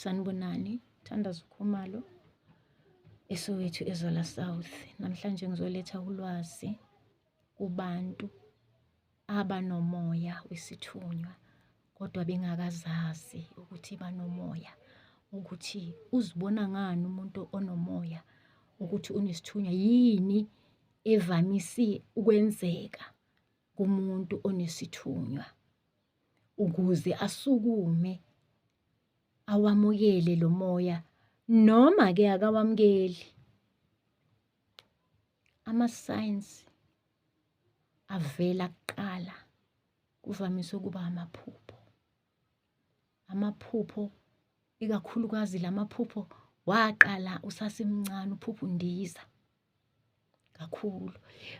Sanibonani, Thandazo Khumalo, eSoweto eZola South. Namhlanje ngizoletha ulwazi kubantu abanomoya wesithunywa kodwa bengakazazi ukuthi banomoya, ukuthi uzibona ngani umuntu onomoya ukuthi unesithunywa, yini evamise ukwenzeka kumuntu onesithunywa ukuze asukume awamukele lo moya, noma ke akawamukeli. Ama-signs avela kuqala kuvamise ukuba amaphupho. Amaphupho, ikakhulukazi lamaphupho waqala usasemncane, uphupho undiza kakhulu.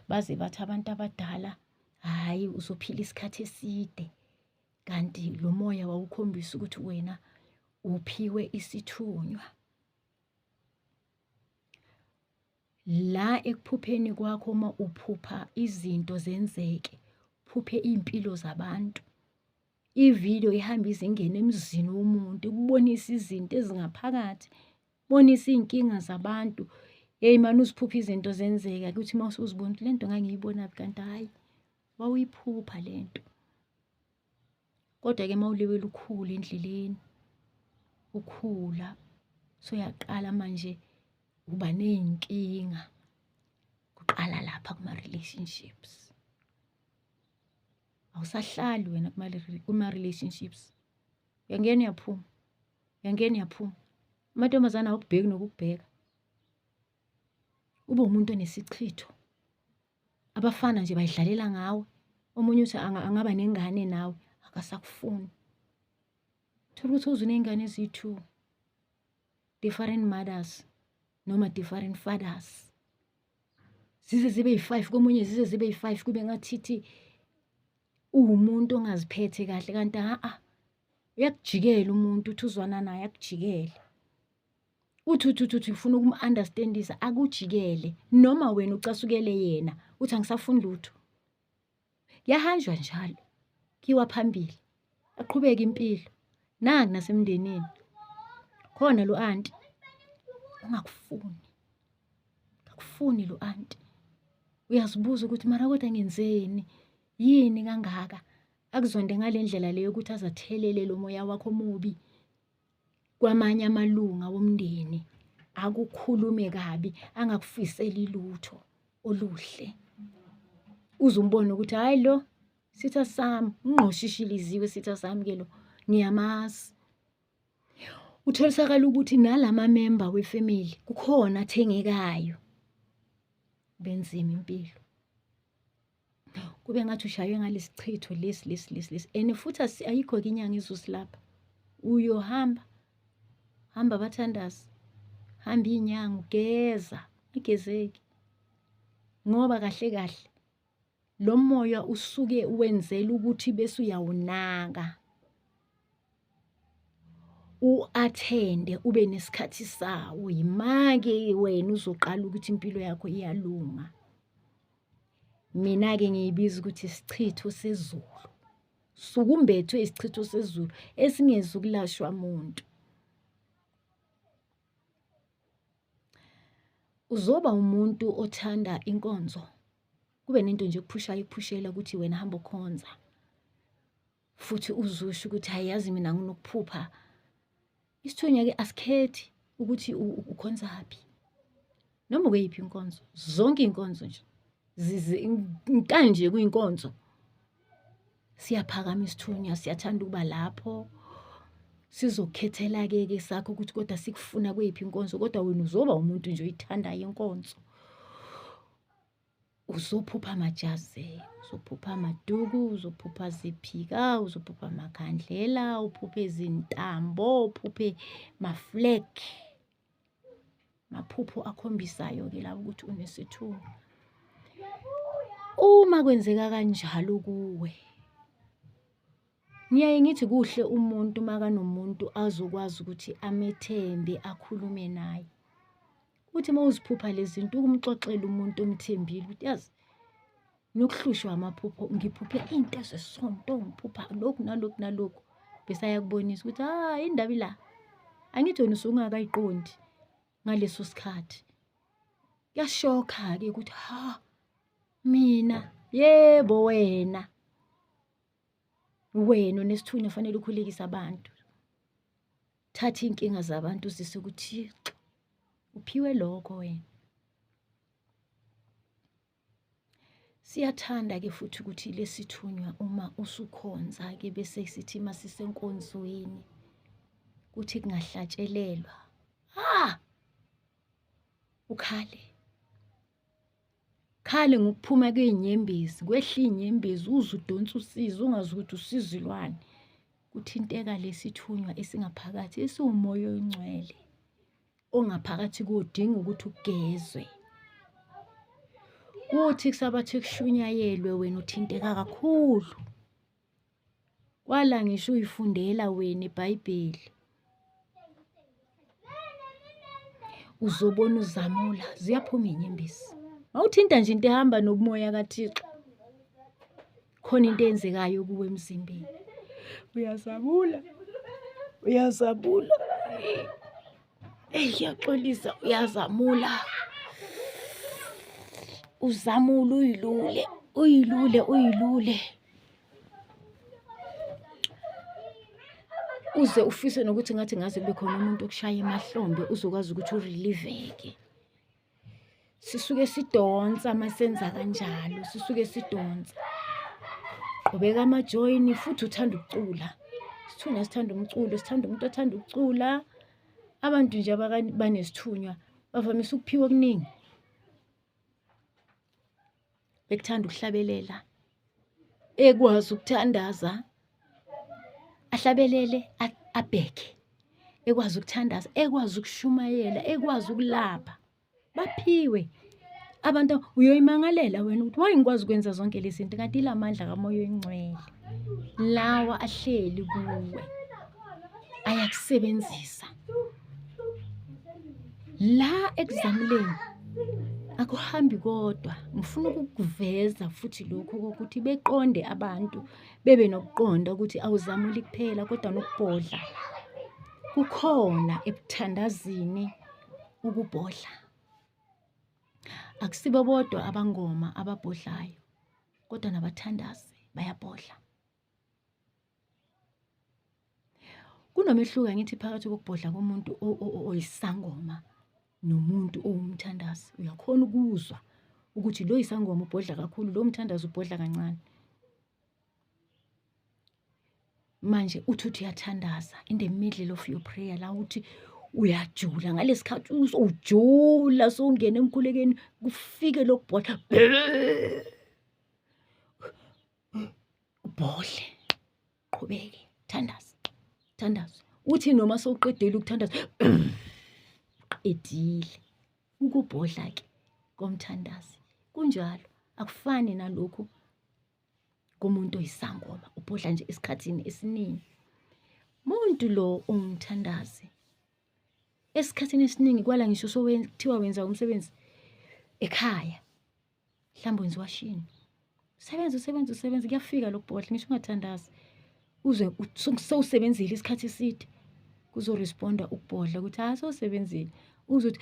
Baze bathi abantu abadala, hhayi uzophila isikhathi eside, kanti lo moya wawukhombisa ukuthi wena uphiwe isithunywa. La ekuphupheni kwakho, uma uphupha izinto zenzeke, uphuphe iy'mpilo zabantu, ividiyo ihambise ingene emzini womuntu, ikubonisa izinto ezingaphakathi, bonisa iy'nkinga zabantu. Yeyi mane uziphupha izinto zenzeka, kuthi uma usuzibona ukuthi le nto ngangiyibonaphi, kanti hhayi wawuyiphupha le nto. Kodwa-ke uma ulibele ukhula endleleni, ukhula, suyaqala manje uba ney'nkinga, kuqala lapha kuma-relationships. Awusahlali wena kuma-relationships, uyangena uyaphuma, uyangena uyaphuma. Amantombazane awukubheki nokukubheka, ube umuntu onesichitho. Abafana nje bayidlalela ngawe, omunye uthi angaba nengane nawe, akasakufuni. Thola ukuthi uzuney'ngane eziyi-2, different mothers noma different fathers, zize zibe yi-5, komunye zize zibe yi-5, kube ngathithi uwumuntu ongaziphethe kahle, kanti uyakujikela umuntu, uthi uzwana naye akujikele. Uthi ufuna ukum-understandisa, akujikele, noma wena ucasukele yena uthi angisafuni lutho. Kuyahanjwa njalo, kiwa phambili, aqhubeke impilo. Nangu nasemndenini khona lo anti ungakufuni, akufuni lo anti. Uyazibuza ukuthi mara kodwa ngenzeni, yini kangaka akuzonde ngale ndlela leyo ukuthi azathelele lo moya wakho omubi kwamanye amalunga womndeni, akukhulume kabi, angakufiseli lutho oluhle. Uze umbone ukuthi hhayi lo sitha sami, ungqoshishiliziwe sitha sami ke lo, ngiyamazi. Utholisakala ukuthi nalama-member we-family kukhona athengekayo, benzima impilo. Kube ngathi ushaywe ngalesi chitho lesi. And futhi ayikho-ke inyanga izosilapha. Uyohamba, hamba abathandazi, hamba iy'nyanga, ugeza, igezeki. Ngoba kahle kahle lo moya usuke wenzela ukuthi bese uyawunaka, u-athende, ube nesikhathi sawo. Yima-ke wena uzoqala ukuthi impilo yakho iyalunga. Mina-ke ngiyibiza ukuthi isichitho sezulu. Suke umbethwe isichitho sezulu esingezukulashwa muntu. Uzoba umuntu othanda inkonzo, kube nento nje ekuphushela ukuthi wena hamba ukhonza, futhi uzusho ukuthi hayi yazi mina nginokuphupha. Isithunywa-ke asikhethi ukuthi ukhonzaphi, noma ukuyiphi inkonzo, zonke iy'nkonzo nje kanje kuyinkonzo, siyaphakama isithunywa, siyathanda ukuba lapho. Sizokukhethela-ke sakho ukuthi kodwa sikufuna kweyiphi inkonzo, kodwa wena uzoba umuntu nje oyithandayo inkonzo. Uzophupha amajazi, uzophupha amaduku, uzophupha ziphika, uzophupha amakhandlela, uphuphe izintambo, uphuphe ma-flag. Maphupho akhombisayo-ke lawo ukuthi unesithunywa. Uma kwenzeka kanjalo kuwe, ngiyaye ngithi kuhle umuntu makanomuntu azokwazi ukuthi amethembe, akhulume naye. Uthi uma uziphupha lezi zinto, ukumxoxela umuntu omthembile ukuthi yazi nokuhlushwa amaphupho, ngiphuphe into ezesonto, ngiphupha lokhu nalokhu nalokhu, bese ayakubonisa ukuthi indaba ila. Angithi wena usungakayiqondi ngaleso sikhathi. Kuyashokha-ke ukuthi mina yebo wena unesithunywa fanele ukhulekise abantu. Thatha iy'nkinga zabantu uzise kuThixo. Uphiwe lokho wena. Siyathanda-ke futhi ukuthi lesithunywa uma usukhonza-ke bese sithi masisenkonzweni kuthi kungahlatshelelwa. Khale ngokuphuma kwey'nyembezi, kwehla iy'nyembezi uze udonse usizi ungazi ukuthi usizilwane. Kuthinteka lesithunywa esingaphakathi esiwumoya oyingcwele ongaphakathi kodinga ukuthi ugezwe. Kuthi kusabathe kushunyayelwe wena uthinteka kakhulu. Kwala ngisho uyifundela wena iBhayibheli. Uzobona uzamula ziyaphuma iy'nyembezi. Mawuthinta nje into ehamba nomoya kaThixo, khona into eyenzekayo kuwe emzimbeni. Uyazamula. Ngiyaxolisa, uyazamula. Uzamule uyilule. Uze ufise nokuthi ngathi ngaze kube khona umuntu okushaya emahlombe uzokwazi ukuthi ureliveke. Sisuke sidonsa masenza kanjalo, Qhubeka amajoyini futhi uthanda ukucula. Isithunywa sithanda umculo, sithanda umuntu othanda ukucula. Abantu nje banesithunywa bavamise ukuphiwa okuningi. Bekuthanda ukuhlabelela, ekwazi ukuthandaza, ahlabelele abheke, ekwazi ukuthandaza, ekwazi ukushumayela, ekwazi ukulapha. Baphiwe abantu. Uyoyimangalela wena ukuthi waye ngikwazi ukwenza zonke lezi zinto kanti ila mandla kamoya oyingcwele lawa ahleli kuwe ayakusebenzisa. La ekuzamuleni akuhambi kodwa. Ngifuna ukukuveza futhi lokho ukuthi beqonde abantu bebe nokuqonda ukuthi awuzamuli kuphela kodwa nokubhodla kukhona ebuthandazini ukubhodla. Akusibo bodwa abangoma ababhodlayo kodwa nabathandazi bayabhodla. Kunomehluko ngithi phakathi kokubhodla komuntu oyisangoma nomuntu owumthandazi. Uyakhona ukuzwa ukuthi lo yisangoma ubhodla kakhulu, lo mthandazi ubhodla kancane. Manje uthi uyathandaza in the middle of your prayer la uthi uyajula ngalesikhathi usujula sowungena emkhulekeni kufike lokubhodla ubhodle. Qhubeke thandaza. Uthi noma sowuqedile ukuthandaza qedile. Ukubhodla-ke komthandazi kunjalo, akufani nalokhu komuntu oyisangoma ubhodla nje esikhathini esiningi. Muntu lo ongumthandazi esikhathini esiningi kwala ngisho kuthiwa wenza umsebenzi ekhaya, mhlawumbe wenza iwashini, usebenza kuyafika lokubhodla ngisho ungathandazi uze sowusebenzile isikhathi eside kuzoresponda ukubhodla ukuthi sowusebenzile uzothi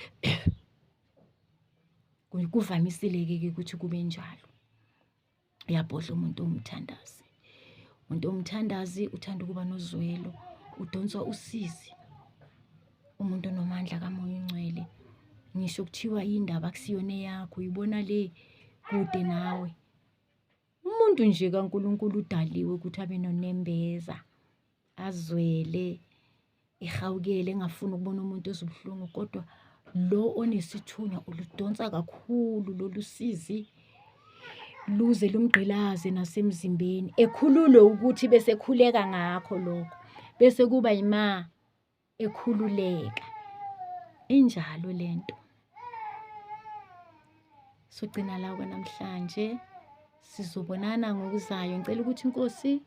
kuvamisile-ke ukuthi kube njalo. Uyabhodla umuntu ongumthandazi. Umuntu ongumthandazi uthanda ukuba nozwelo, udonsa usizi. Umuntu onomandla kamoya oyingcwele. Ngisho kuthiwa indaba akusiyona yakho, uyibona le kude nawe. Umuntu nje kaNkulunkulu udaliwe ukuthi abe nonembeza, azwele, ehawukele, engafuni ukubona umuntu ezibuhlungu, kodwa lo onesithunywa uludonsa kakhulu lolu sizi luze lumgqilaze nasemzimbeni, ekhulule ukuthi bese khuleka ngakho lokho, bese kuba yima ekhululeka. Injalo lento. Sogcina la namhlanje, sizobonana ngokuzayo. Ngicela ukuthi iNkosi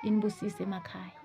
inibusise emakhaya.